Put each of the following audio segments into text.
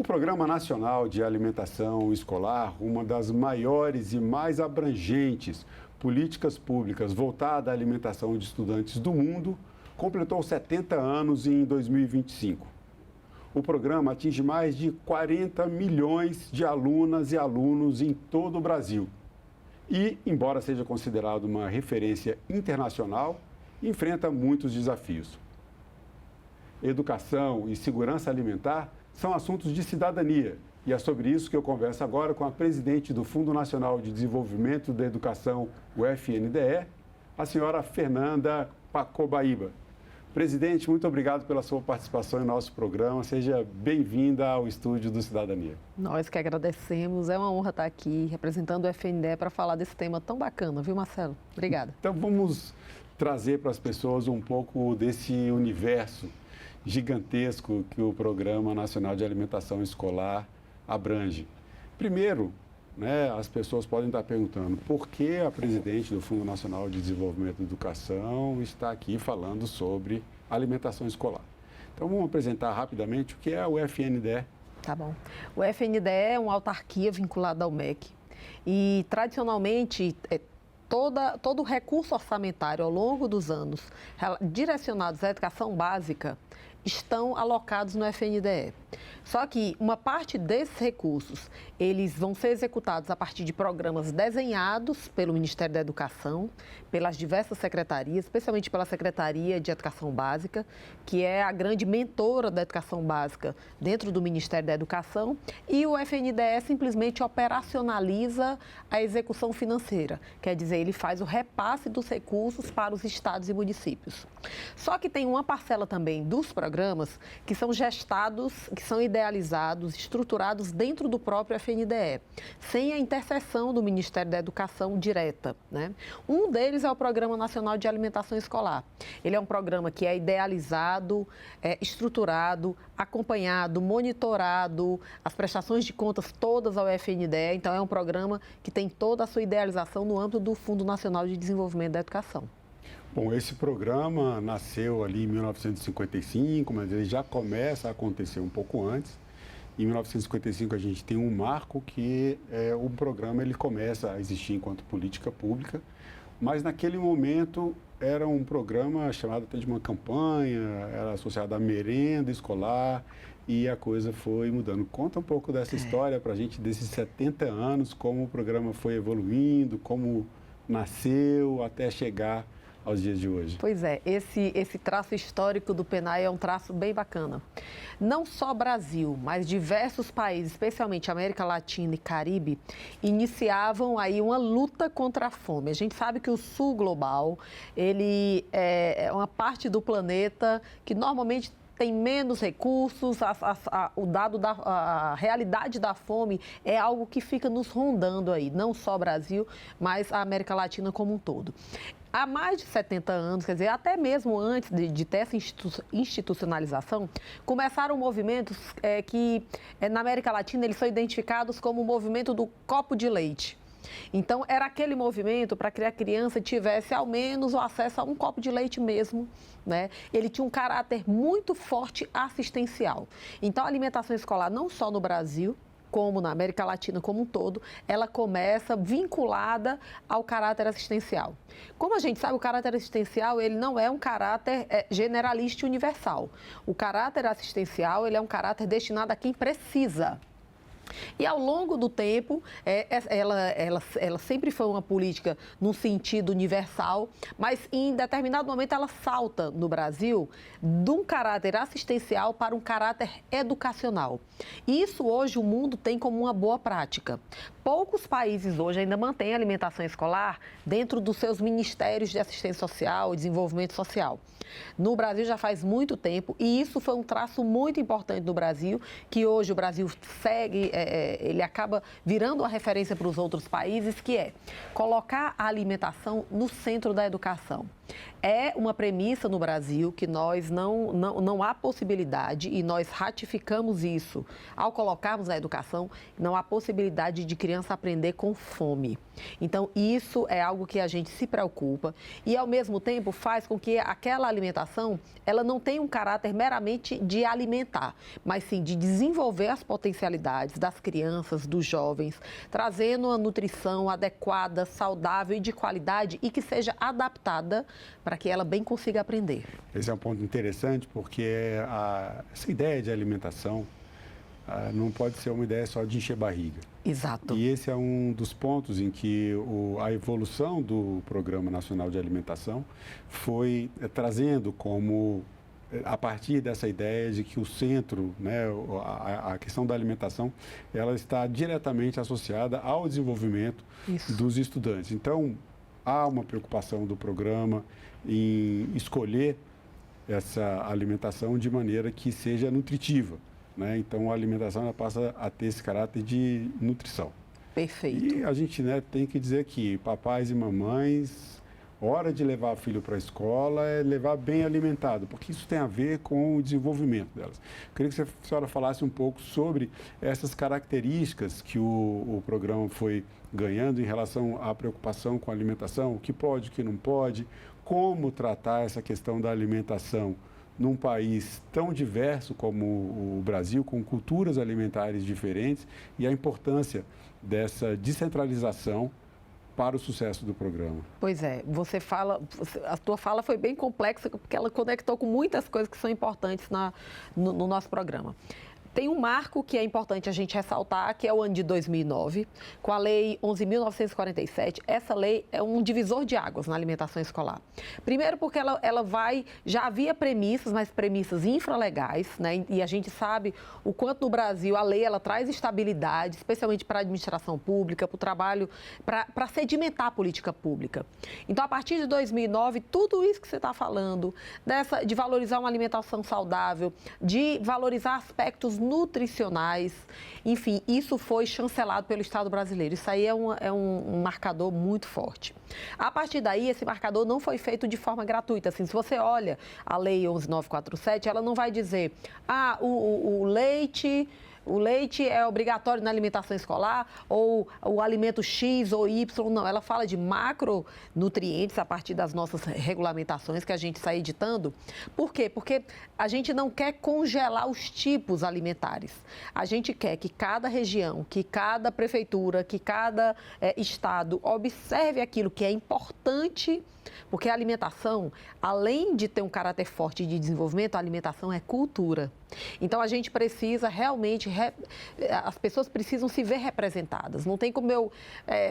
O Programa Nacional de Alimentação Escolar, uma das maiores e mais abrangentes políticas públicas voltada à alimentação de estudantes do mundo, completou 70 anos em 2025. O programa atinge mais de 40 milhões de alunas e alunos em todo o Brasil. E, embora seja considerado uma referência internacional, enfrenta muitos desafios. Educação e segurança alimentar são assuntos de cidadania. E é sobre isso que eu converso agora com a presidente do Fundo Nacional de Desenvolvimento da Educação, o FNDE, a senhora Fernanda Pacobaíba. Presidente, muito obrigado pela sua participação em nosso programa. Seja bem-vinda ao estúdio do Cidadania. Nós que agradecemos. É uma honra estar aqui representando o FNDE para falar desse tema tão bacana, viu, Marcelo? Obrigada. Então, vamos trazer para as pessoas um pouco desse universo gigantesco que o Programa Nacional de Alimentação Escolar abrange. Primeiro, as pessoas podem estar perguntando por que a presidente do Fundo Nacional de Desenvolvimento da Educação está aqui falando sobre alimentação escolar. Então, vamos apresentar rapidamente o que é o FNDE. Tá bom. O FNDE é uma autarquia vinculada ao MEC e, tradicionalmente, todo o recurso orçamentário ao longo dos anos direcionados à educação básica estão alocados no FNDE. Só que uma parte desses recursos, eles vão ser executados a partir de programas desenhados pelo Ministério da Educação, pelas diversas secretarias, especialmente pela Secretaria de Educação Básica, que é a grande mentora da educação básica dentro do Ministério da Educação, e o FNDE simplesmente operacionaliza a execução financeira, quer dizer, ele faz o repasse dos recursos para os estados e municípios. Só que tem uma parcela também dos programas que são gestados, que são idealizados, estruturados dentro do próprio FNDE, sem a interseção do Ministério da Educação direta, Um deles é o Programa Nacional de Alimentação Escolar. Ele é um programa que é idealizado, estruturado, acompanhado, monitorado, as prestações de contas todas ao FNDE. Então, é um programa que tem toda a sua idealização no âmbito do Fundo Nacional de Desenvolvimento da Educação. Bom, esse programa nasceu ali em 1955, mas ele já começa a acontecer um pouco antes. Em 1955 a gente tem um marco que o programa ele começa a existir enquanto política pública, mas naquele momento era um programa chamado até de uma campanha, era associado à merenda escolar e a coisa foi mudando. Conta um pouco dessa história para a gente, desses 70 anos, como o programa foi evoluindo, como nasceu até chegar aos dias de hoje. Pois é, esse traço histórico do PNAE é um traço bem bacana. Não só Brasil, mas diversos países, especialmente América Latina e Caribe, iniciavam aí uma luta contra a fome. A gente sabe que o sul global, ele é uma parte do planeta que normalmente tem menos recursos, a realidade da fome é algo que fica nos rondando aí, não só o Brasil, mas a América Latina como um todo. Há mais de 70 anos, quer dizer, até mesmo antes de ter essa institucionalização, começaram movimentos que, na América Latina, eles são identificados como o movimento do copo de leite. Então, era aquele movimento para que a criança tivesse, ao menos, o acesso a um copo de leite mesmo, Ele tinha um caráter muito forte assistencial. Então, a alimentação escolar, não só no Brasil, como na América Latina como um todo, ela começa vinculada ao caráter assistencial. Como a gente sabe, o caráter assistencial, ele não é um caráter generalista e universal. O caráter assistencial, ele é um caráter destinado a quem precisa. E ao longo do tempo, ela sempre foi uma política no sentido universal, mas em determinado momento ela salta no Brasil de um caráter assistencial para um caráter educacional. Isso hoje o mundo tem como uma boa prática. Poucos países hoje ainda mantêm a alimentação escolar dentro dos seus ministérios de assistência social e desenvolvimento social. No Brasil já faz muito tempo e isso foi um traço muito importante do Brasil, que hoje o Brasil segue, ele acaba virando uma referência para os outros países, que é colocar a alimentação no centro da educação. É uma premissa no Brasil que nós não há possibilidade, e nós ratificamos isso ao colocarmos na educação, não há possibilidade de criança aprender com fome. Então, isso é algo que a gente se preocupa e, ao mesmo tempo, faz com que aquela alimentação, ela não tenha um caráter meramente de alimentar, mas sim de desenvolver as potencialidades das crianças, dos jovens, trazendo uma nutrição adequada, saudável e de qualidade e que seja adaptada para que ela bem consiga aprender. Esse é um ponto interessante porque essa ideia de alimentação não pode ser uma ideia só de encher barriga. Exato. E esse é um dos pontos em que a evolução do Programa Nacional de Alimentação foi trazendo como, a partir dessa ideia de que o centro, né, a questão da alimentação, ela está diretamente associada ao desenvolvimento dos estudantes. Então, há uma preocupação do programa em escolher essa alimentação de maneira que seja nutritiva, né? Então, a alimentação ela passa a ter esse caráter de nutrição. Perfeito. E a gente, né, tem que dizer que papais e mamães, hora de levar o filho para a escola é levar bem alimentado, porque isso tem a ver com o desenvolvimento delas. Eu queria que a senhora falasse um pouco sobre essas características que o programa foi ganhando em relação à preocupação com a alimentação, o que pode, o que não pode, como tratar essa questão da alimentação num país tão diverso como o Brasil, com culturas alimentares diferentes, e a importância dessa descentralização para o sucesso do programa. Pois é, a tua fala foi bem complexa, porque ela conectou com muitas coisas que são importantes no nosso programa. Tem um marco que é importante a gente ressaltar, que é o ano de 2009, com a Lei 11.947. Essa lei é um divisor de águas na alimentação escolar. Primeiro porque já havia premissas, mas premissas infralegais, né? E a gente sabe o quanto no Brasil a lei ela traz estabilidade, especialmente para a administração pública, para o trabalho, para sedimentar a política pública. Então, a partir de 2009, tudo isso que você está falando, de valorizar uma alimentação saudável, de valorizar aspectos nutricionais, enfim, isso foi chancelado pelo Estado brasileiro. Isso aí é um marcador muito forte. A partir daí, esse marcador não foi feito de forma gratuita. Assim, se você olha a Lei 11.947, ela não vai dizer, o leite é obrigatório na alimentação escolar, ou o alimento X ou Y, não. Ela fala de macronutrientes a partir das nossas regulamentações que a gente está editando. Por quê? Porque a gente não quer congelar os tipos alimentares. A gente quer que cada região, que cada prefeitura, que cada estado observe aquilo que é importante, porque a alimentação, além de ter um caráter forte de desenvolvimento, a alimentação é cultura. Então, a gente precisa realmente, as pessoas precisam se ver representadas. Não tem como eu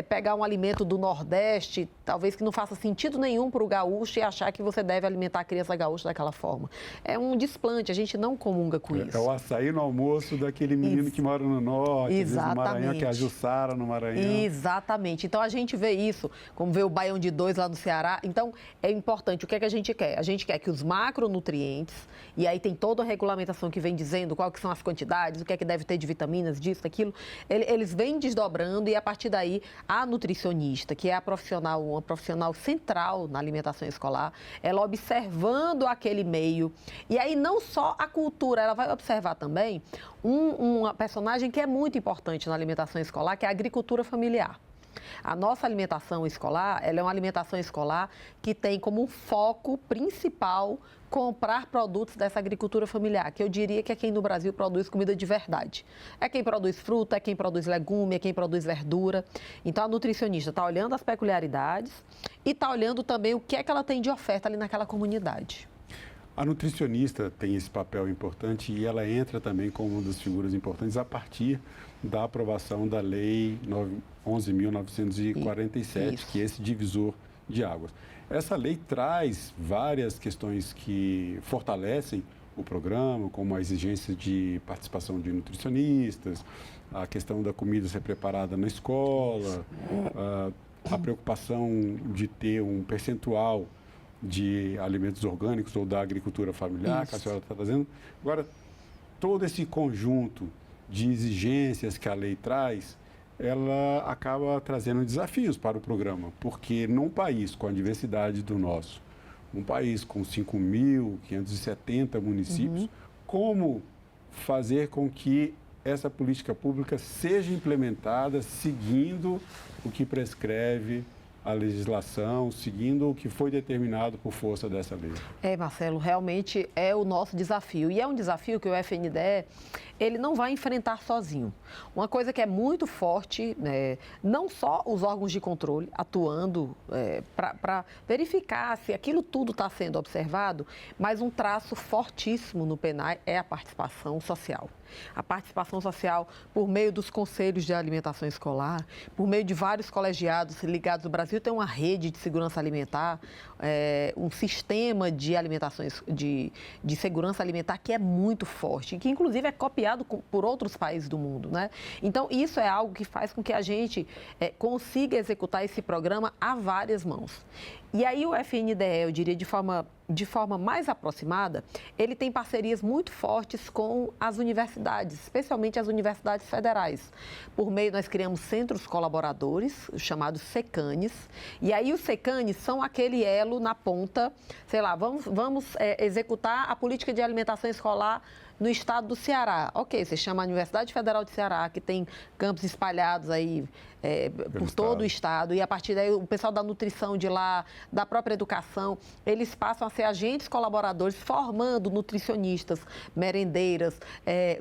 pegar um alimento do Nordeste, talvez que não faça sentido nenhum para o gaúcho e achar que você deve alimentar a criança gaúcha daquela forma. É um desplante, a gente não comunga com isso. É o açaí no almoço daquele menino que mora no Norte, às vezes no Maranhão, que é a Jussara no Maranhão. Exatamente. Então, a gente vê isso, como vê o Baião de 2 lá no Ceará. Então, é importante. O que é que a gente quer? A gente quer que os macronutrientes, e aí tem toda a regulamentação que vem dizendo quais que são as quantidades, o que é que deve ter de vitaminas, disso, daquilo, eles vêm desdobrando e, a partir daí, a nutricionista, que é uma profissional central na alimentação escolar, ela observando aquele meio. E aí, não só a cultura, ela vai observar também uma personagem que é muito importante na alimentação escolar, que é a agricultura familiar. A nossa alimentação escolar, ela é uma alimentação escolar que tem como foco principal comprar produtos dessa agricultura familiar, que eu diria que é quem no Brasil produz comida de verdade. É quem produz fruta, é quem produz legume, é quem produz verdura. Então, a nutricionista está olhando as peculiaridades e está olhando também o que é que ela tem de oferta ali naquela comunidade. A nutricionista tem esse papel importante e ela entra também como uma das figuras importantes a partir da aprovação da Lei 11.947, que é esse divisor de águas. Essa lei traz várias questões que fortalecem o programa, como a exigência de participação de nutricionistas, a questão da comida ser preparada na escola, a preocupação de ter um percentual de alimentos orgânicos ou da agricultura familiar, que a senhora está trazendo. Agora, todo esse conjunto de exigências que a lei traz, ela acaba trazendo desafios para o programa, porque num país com a diversidade do nosso, um país com 5.570 municípios, como fazer com que essa política pública seja implementada seguindo o que prescreve a legislação, seguindo o que foi determinado por força dessa lei. Marcelo, realmente é o nosso desafio. E é um desafio que o FNDE, ele não vai enfrentar sozinho. Uma coisa que é muito forte, não só os órgãos de controle atuando para verificar se aquilo tudo está sendo observado, mas um traço fortíssimo no PENAI é a participação social. A participação social por meio dos conselhos de alimentação escolar, por meio de vários colegiados ligados ao Brasil, tem uma rede de segurança alimentar, um sistema de alimentações, de segurança alimentar que é muito forte, que inclusive é copiado por outros países do mundo, né? Então, isso é algo que faz com que a gente consiga executar esse programa a várias mãos. E aí o FNDE, eu diria de forma mais aproximada, ele tem parcerias muito fortes com as universidades, especialmente as universidades federais. Por meio, nós criamos centros colaboradores, chamados SECANES, e aí os SECANES são aquele elo na ponta, sei lá, vamos executar a política de alimentação escolar no estado do Ceará. Ok, você chama a Universidade Federal de Ceará, que tem campos espalhados aí por todo o estado, e a partir daí o pessoal da nutrição de lá, da própria educação, eles passam a ser agentes colaboradores, formando nutricionistas, merendeiras,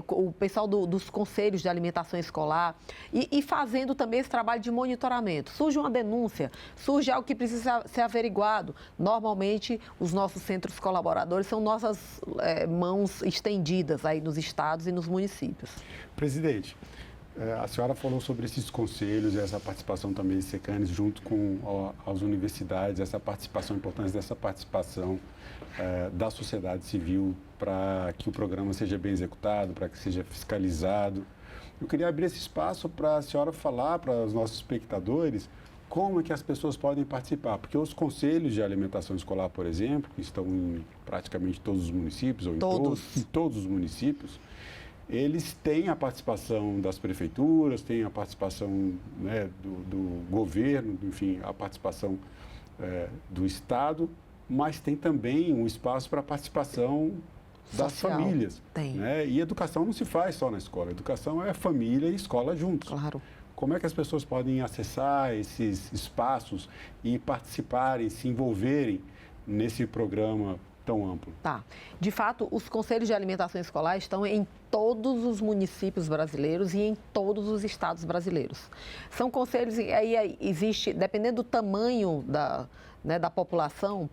o pessoal dos conselhos de alimentação escolar e fazendo também esse trabalho de monitoramento. Surge uma denúncia, surge algo que precisa ser averiguado. Normalmente, os nossos centros colaboradores são nossas mãos estendidas aí nos estados e nos municípios. Presidente, a senhora falou sobre esses conselhos e essa participação também de SECANES junto com as universidades, essa participação, a importância dessa participação da sociedade civil para que o programa seja bem executado, para que seja fiscalizado. Eu queria abrir esse espaço para a senhora falar para os nossos espectadores como é que as pessoas podem participar, porque os conselhos de alimentação escolar, por exemplo, que estão em praticamente todos os municípios, ou em todos os municípios, eles têm a participação das prefeituras, têm a participação, né, do governo, enfim, a participação do Estado, mas tem também um espaço para a participação das social, famílias. Tem. Né? E educação não se faz só na escola, educação é família e escola juntos. Claro. Como é que as pessoas podem acessar esses espaços e participarem, se envolverem nesse programa tão amplo? Tá. De fato, os conselhos de alimentação escolar estão em todos os municípios brasileiros e em todos os estados brasileiros. São conselhos, e aí existe, dependendo do tamanho da população,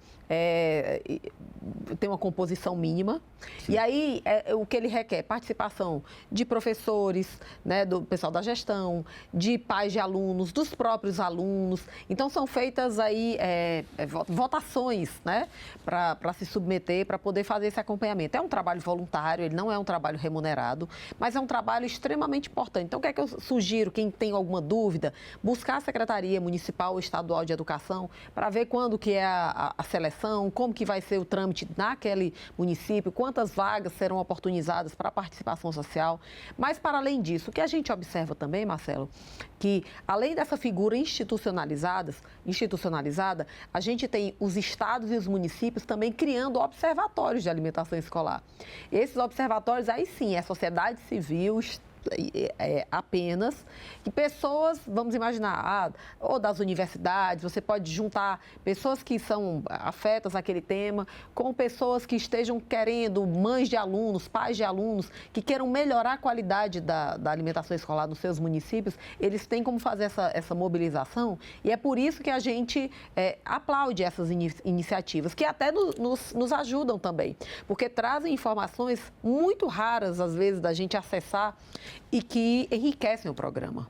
tem uma composição mínima. Sim. E aí, o que ele requer? Participação de professores, né, do pessoal da gestão, de pais de alunos, dos próprios alunos. Então, são feitas aí votações, né, para se submeter, para poder fazer esse acompanhamento. É um trabalho voluntário, ele não é um trabalho remunerado, mas é um trabalho extremamente importante. Então, o que é que eu sugiro? Quem tem alguma dúvida, buscar a Secretaria Municipal ou Estadual de Educação para ver quando que é a seleção, como que vai ser o trâmite naquele município, quantas vagas serão oportunizadas para a participação social. Mas, para além disso, o que a gente observa também, Marcelo, que além dessa figura institucionalizada, a gente tem os estados e os municípios também criando observatórios de alimentação escolar. Esses observatórios, aí sim, é sociedade civil, apenas, que pessoas, vamos imaginar, ou das universidades, você pode juntar pessoas que são afetas àquele tema, com pessoas que estejam querendo, mães de alunos, pais de alunos, que queiram melhorar a qualidade da alimentação escolar nos seus municípios, eles têm como fazer essa mobilização, e é por isso que a gente aplaude essas iniciativas, que até nos ajudam também, porque trazem informações muito raras, às vezes, da gente acessar, e que enriquecem o programa.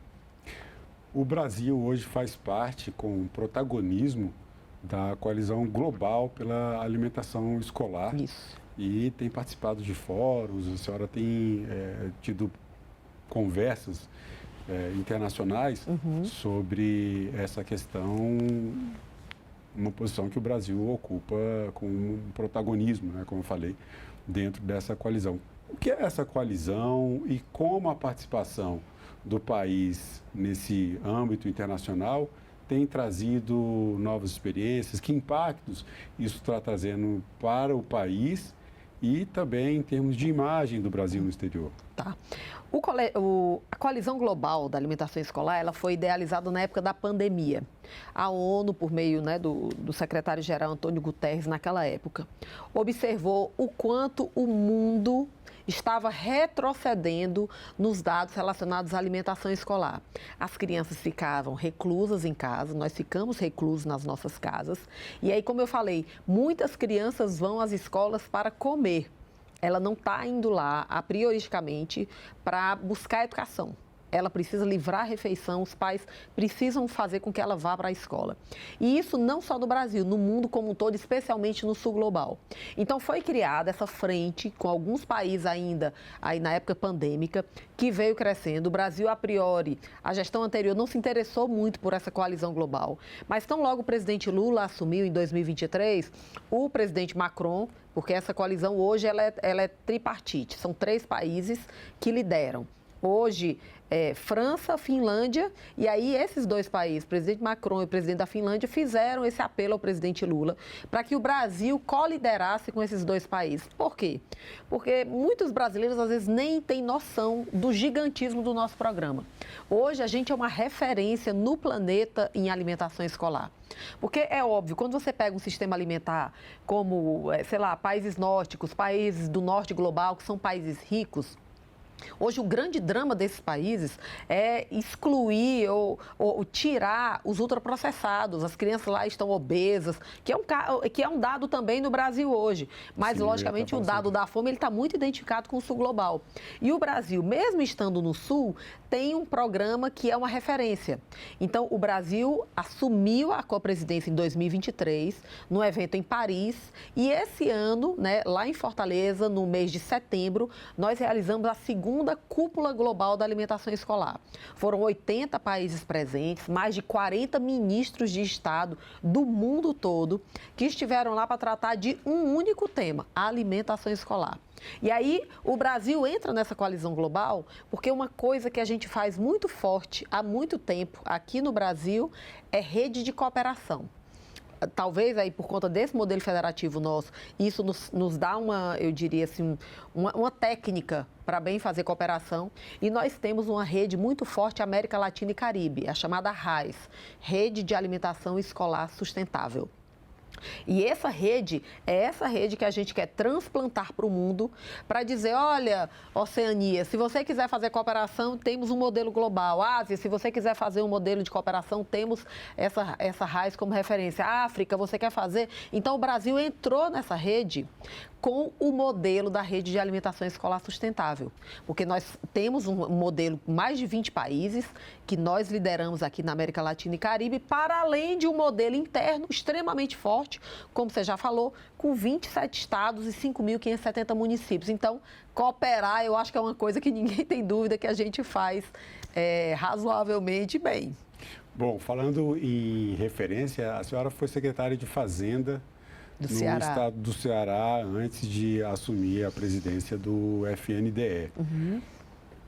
O Brasil hoje faz parte, com protagonismo, da coalizão global pela alimentação escolar. Isso. E tem participado de fóruns, a senhora tem tido conversas internacionais sobre essa questão, uma posição que o Brasil ocupa com um protagonismo, né, como eu falei, dentro dessa coalizão. O que é essa coalizão e como a participação do país nesse âmbito internacional tem trazido novas experiências, que impactos isso está trazendo para o país e também em termos de imagem do Brasil no exterior. Tá. A Coalizão Global da Alimentação Escolar, ela foi idealizada na época da pandemia. A ONU, por meio, né, do secretário-geral Antônio Guterres, naquela época, observou o quanto o mundo estava retrocedendo nos dados relacionados à alimentação escolar. As crianças ficavam reclusas em casa, nós ficamos reclusos nas nossas casas. E aí, como eu falei, muitas crianças vão às escolas para comer. Ela não está indo lá, prioristicamente, para buscar educação. Ela precisa livrar a refeição, os pais precisam fazer com que ela vá para a escola. E isso não só no Brasil, no mundo como um todo, especialmente no sul global. Então foi criada essa frente com alguns países ainda, aí na época pandêmica, que veio crescendo. O Brasil, a priori, a gestão anterior não se interessou muito por essa coalizão global. Mas tão logo o presidente Lula assumiu em 2023, o presidente Macron, porque essa coalizão hoje ela é tripartite, são 3 países que lideram. Hoje, França, Finlândia, e aí esses 2 países, o presidente Macron e o presidente da Finlândia, fizeram esse apelo ao presidente Lula para que o Brasil coliderasse com esses 2 países. Por quê? Porque muitos brasileiros, às vezes, nem têm noção do gigantismo do nosso programa. Hoje, a gente é uma referência no planeta em alimentação escolar. Porque é óbvio, quando você pega um sistema alimentar como, sei lá, países nórdicos, países do norte global, que são países ricos, hoje, o grande drama desses países é excluir ou tirar os ultraprocessados. As crianças lá estão obesas, que é um dado também no Brasil hoje. Mas, sim, logicamente, o dado da fome está muito identificado com o sul global. E o Brasil, mesmo estando no sul, tem um programa que é uma referência. Então, o Brasil assumiu a copresidência em 2023, no evento em Paris. E esse ano, né, lá em Fortaleza, no mês de setembro, nós realizamos a segunda cúpula global da alimentação escolar. Foram 80 países presentes, mais de 40 ministros de Estado do mundo todo que estiveram lá para tratar de um único tema, a alimentação escolar. E aí o Brasil entra nessa coalizão global porque uma coisa que a gente faz muito forte há muito tempo aqui no Brasil é rede de cooperação. Talvez aí por conta desse modelo federativo nosso, isso nos dá eu diria assim, uma técnica para bem fazer cooperação. E nós temos uma rede muito forte América Latina e Caribe, a chamada RAIS, Rede de Alimentação Escolar Sustentável. E essa rede é essa rede que a gente quer transplantar para o mundo para dizer, olha, Oceania, se você quiser fazer cooperação, temos um modelo global. Ásia, se você quiser fazer um modelo de cooperação, temos essa RAIS como referência. África, você quer fazer? Então, o Brasil entrou nessa rede com o modelo da rede de alimentação escolar sustentável. Porque nós temos um modelo com mais de 20 países que nós lideramos aqui na América Latina e Caribe, para além de um modelo interno extremamente forte, como você já falou, com 27 estados e 5.570 municípios. Então, cooperar, eu acho que é uma coisa que ninguém tem dúvida que a gente faz razoavelmente bem. Bom, falando em referência, a senhora foi secretária de Fazenda no estado do Ceará antes de assumir a presidência do FNDE. Uhum.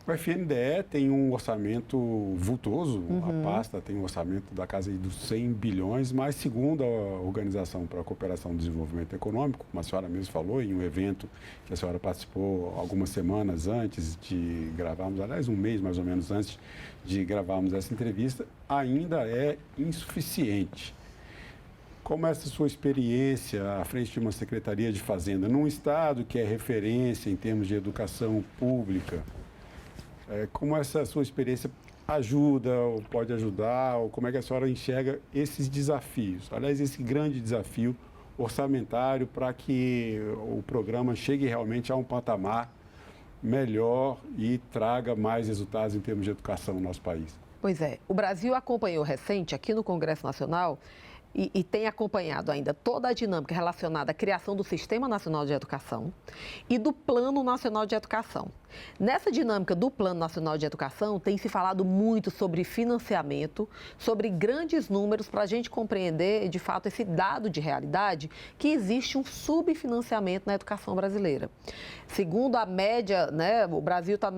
O FNDE tem um orçamento vultoso, a pasta tem um orçamento da casa dos 100 bilhões, mas segundo a Organização para a Cooperação e Desenvolvimento Econômico, como a senhora mesmo falou, em um evento que a senhora participou algumas semanas antes de gravarmos, aliás, um mês mais ou menos antes de gravarmos essa entrevista, ainda é insuficiente. Como é essa sua experiência à frente de uma Secretaria de Fazenda, num estado que é referência em termos de educação pública? Como essa sua experiência ajuda ou pode ajudar, ou como é que a senhora enxerga esses desafios? Aliás, esse grande desafio orçamentário para que o programa chegue realmente a um patamar melhor e traga mais resultados em termos de educação no nosso país. Pois é, o Brasil acompanhou recente aqui no Congresso Nacional e tem acompanhado ainda toda a dinâmica relacionada à criação do Sistema Nacional de Educação e do Plano Nacional de Educação. Nessa dinâmica do Plano Nacional de Educação, tem se falado muito sobre financiamento, sobre grandes números para a gente compreender, de fato, esse dado de realidade, que existe um subfinanciamento na educação brasileira. Segundo a média, né, o Brasil está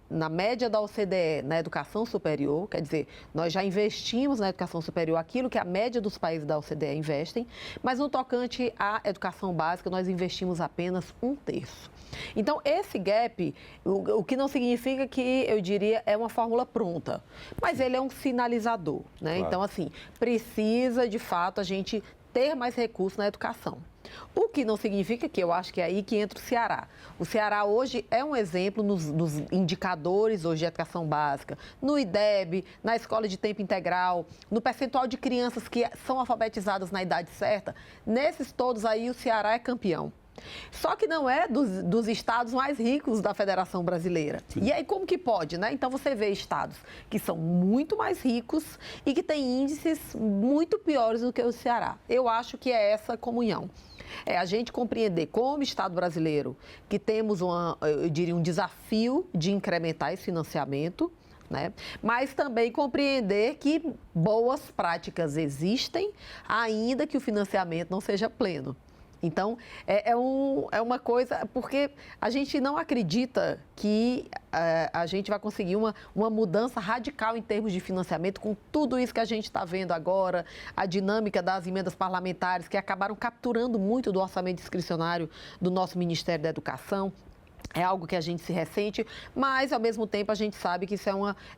na média da OCDE na educação superior, quer dizer, nós já investimos na educação superior aquilo que a média dos países da OCDE investem, mas no tocante à educação básica, nós investimos apenas 1/3. Então, esse gap, o que não significa que, eu diria, é uma fórmula pronta, mas ele é um sinalizador, né? Claro. Então, assim, precisa, de fato, a gente ter mais recursos na educação. O que não significa que eu acho que é aí que entra o Ceará. O Ceará hoje é um exemplo nos indicadores hoje de educação básica, no IDEB, na escola de tempo integral, no percentual de crianças que são alfabetizadas na idade certa. Nesses todos aí o Ceará é campeão. Só que não é dos estados mais ricos da Federação Brasileira. Sim. E aí como que pode, né? Então você vê estados que são muito mais ricos e que têm índices muito piores do que o Ceará. Eu acho que é essa comunhão. É a gente compreender como Estado brasileiro que temos eu diria, um desafio de incrementar esse financiamento, né? Mas também compreender que boas práticas existem, ainda que o financiamento não seja pleno. Então, é uma coisa, porque a gente não acredita que a gente vai conseguir uma mudança radical em termos de financiamento com tudo isso que a gente está vendo agora, a dinâmica das emendas parlamentares que acabaram capturando muito do orçamento discricionário do nosso Ministério da Educação. É algo que a gente se ressente, mas, ao mesmo tempo, a gente sabe que isso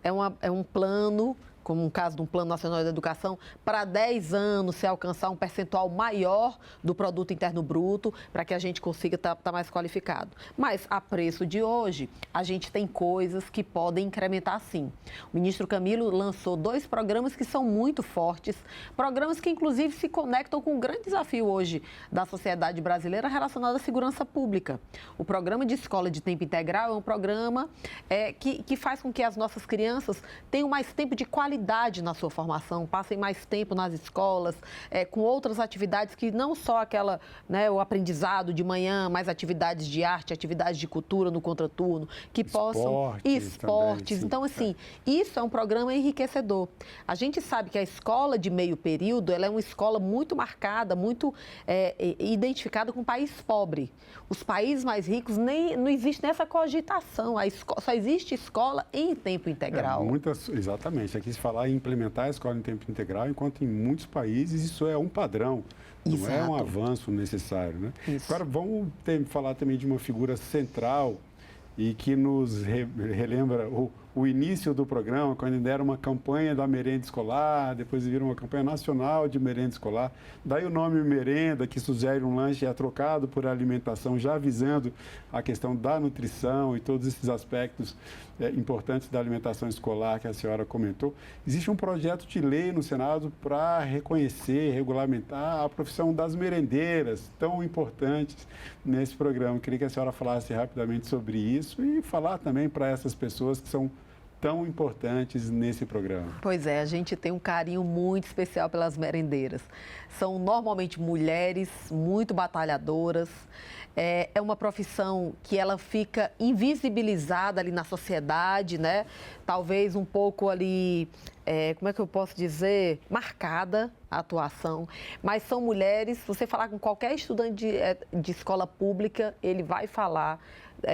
é um plano, como no caso de um Plano Nacional de Educação, para 10 anos se alcançar um percentual maior do Produto Interno Bruto, para que a gente consiga estar mais qualificado. Mas, a preço de hoje, a gente tem coisas que podem incrementar sim. O ministro Camilo lançou 2 programas que são muito fortes, programas que, inclusive, se conectam com um grande desafio hoje da sociedade brasileira relacionado à segurança pública. O programa de escola de tempo integral é um programa que faz com que as nossas crianças tenham mais tempo de qualidade na sua formação, passem mais tempo nas escolas, com outras atividades que não só aquela, né, o aprendizado de manhã, mas atividades de arte, atividades de cultura no contraturno, que possam... Esportes. Também, então, assim, isso é um programa enriquecedor. A gente sabe que a escola de meio período, ela é uma escola muito marcada, muito identificada com o país pobre. Os países mais ricos, não existe nessa cogitação, só existe escola em tempo integral. Exatamente. Aqui se falar em implementar a escola em tempo integral, enquanto em muitos países isso é um padrão, não é um avanço necessário, né? Agora, vamos falar também de uma figura central e que nos relembra o início do programa, quando ainda era uma campanha da merenda escolar, depois virou uma campanha nacional de merenda escolar. Daí o nome merenda, que sugere um lanche, é trocado por alimentação, já visando a questão da nutrição e todos esses aspectos importantes da alimentação escolar que a senhora comentou. Existe um projeto de lei no Senado para reconhecer, regulamentar a profissão das merendeiras, tão importantes nesse programa. Queria que a senhora falasse rapidamente sobre isso e falar também para essas pessoas que são tão importantes nesse programa. Pois é, a gente tem um carinho muito especial pelas merendeiras. São normalmente mulheres muito batalhadoras. É uma profissão que ela fica invisibilizada ali na sociedade, né? Talvez um pouco ali, como é que eu posso dizer? Marcada a atuação. Mas são mulheres, se você falar com qualquer estudante de escola pública, ele vai falar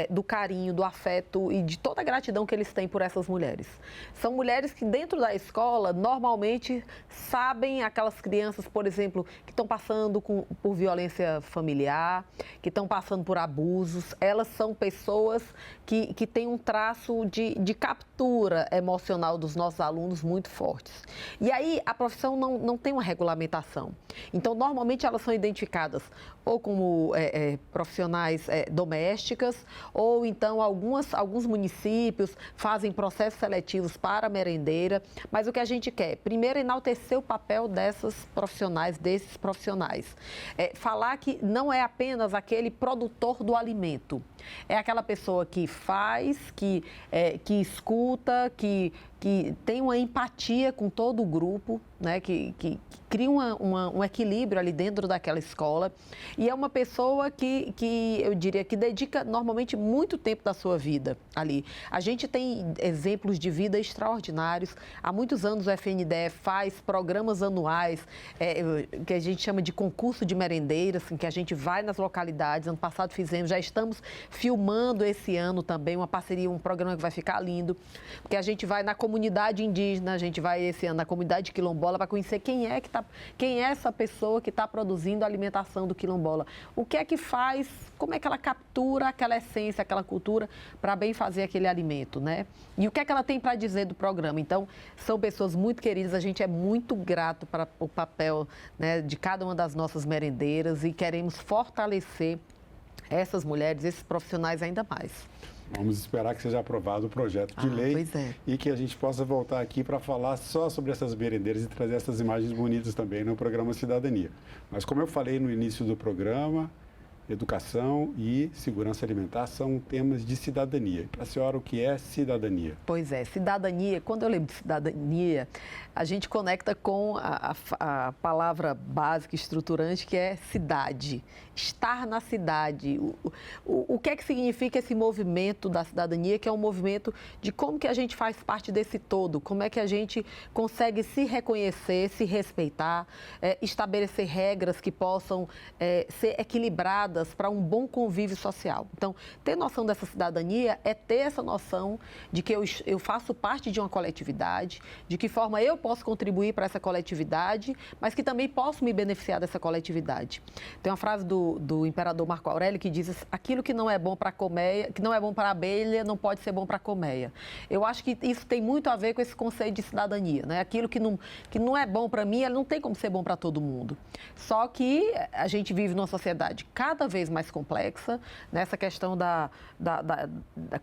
do carinho, do afeto e de toda a gratidão que eles têm por essas mulheres. São mulheres que dentro da escola, normalmente, sabem aquelas crianças, por exemplo, que estão passando por violência familiar, que estão passando por abusos. Elas são pessoas que têm um traço de captura emocional dos nossos alunos muito fortes. E aí, a profissão não tem uma regulamentação. Então, normalmente, elas são identificadas ou como profissionais domésticas, ou então alguns municípios fazem processos seletivos para a merendeira, mas o que a gente quer, primeiro, enaltecer o papel desses profissionais. Falar que não é apenas aquele produtor do alimento, é aquela pessoa que faz, que escuta, que tem uma empatia com todo o grupo, né, que cria um equilíbrio ali dentro daquela escola. E é uma pessoa que eu diria que dedica normalmente muito tempo da sua vida ali. A gente tem exemplos de vida extraordinários. Há muitos anos o FNDE faz programas anuais, que a gente chama de concurso de merendeiras, em que a gente vai nas localidades. Ano passado fizemos, já estamos filmando esse ano também uma parceria, um programa que vai ficar lindo, porque a gente vai na comunidade indígena, a gente vai esse ano na comunidade quilombola para conhecer quem é essa pessoa que está produzindo a alimentação do quilombola. O que é que faz, como é que ela captura aquela essência, aquela cultura para bem fazer aquele alimento, né? E o que é que ela tem para dizer do programa? Então, são pessoas muito queridas, a gente é muito grato para o papel, né, de cada uma das nossas merendeiras e queremos fortalecer essas mulheres, esses profissionais ainda mais. Vamos esperar que seja aprovado o projeto de lei e que a gente possa voltar aqui para falar só sobre essas merendeiras e trazer essas imagens bonitas também no programa Cidadania. Mas como eu falei no início do programa, educação e segurança alimentar são temas de cidadania. Para a senhora, o que é cidadania? Pois é, cidadania, quando eu lembro de cidadania, a gente conecta com a palavra básica, estruturante, que é cidade. Estar na cidade. O que é que significa esse movimento da cidadania, que é um movimento de como que a gente faz parte desse todo, como é que a gente consegue se reconhecer, se respeitar, estabelecer regras que possam ser equilibradas para um bom convívio social. Então, ter noção dessa cidadania é ter essa noção de que eu faço parte de uma coletividade, de que forma eu posso contribuir para essa coletividade, mas que também posso me beneficiar dessa coletividade. Tem uma frase do imperador Marco Aurélio que diz: aquilo que não é bom para a colmeia, que não é bom para a abelha, não pode ser bom para a colmeia. Eu acho que isso tem muito a ver com esse conceito de cidadania, né? Aquilo que não é bom para mim, ele não tem como ser bom para todo mundo. Só que a gente vive numa sociedade cada vez mais complexa, nessa questão da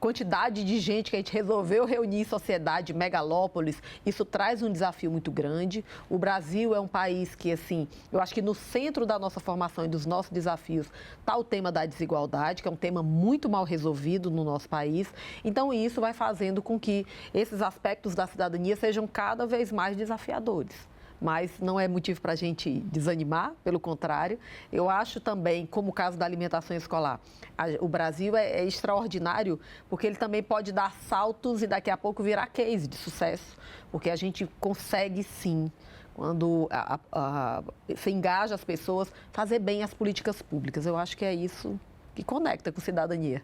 quantidade de gente que a gente resolveu reunir em sociedade, megalópolis. Isso traz um desafio muito grande. O Brasil é um país que, assim, eu acho que no centro da nossa formação e dos nossos desafios está o tema da desigualdade, que é um tema muito mal resolvido no nosso país. Então, isso vai fazendo com que esses aspectos da cidadania sejam cada vez mais desafiadores. Mas não é motivo para a gente desanimar, pelo contrário. Eu acho também, como o caso da alimentação escolar, o Brasil é extraordinário porque ele também pode dar saltos e daqui a pouco virar case de sucesso, porque a gente consegue sim, quando se engaja as pessoas, fazer bem as políticas públicas. Eu acho que é isso que conecta com cidadania.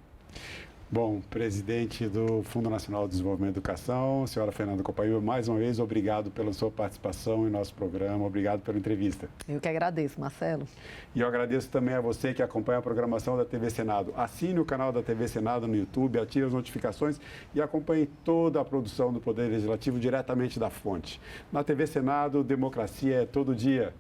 Bom, presidente do Fundo Nacional de Desenvolvimento e Educação, senhora Fernanda Copaíba, mais uma vez, obrigado pela sua participação em nosso programa, obrigado pela entrevista. Eu que agradeço, Marcelo. E eu agradeço também a você que acompanha a programação da TV Senado. Assine o canal da TV Senado no YouTube, ative as notificações e acompanhe toda a produção do Poder Legislativo diretamente da fonte. Na TV Senado, democracia é todo dia.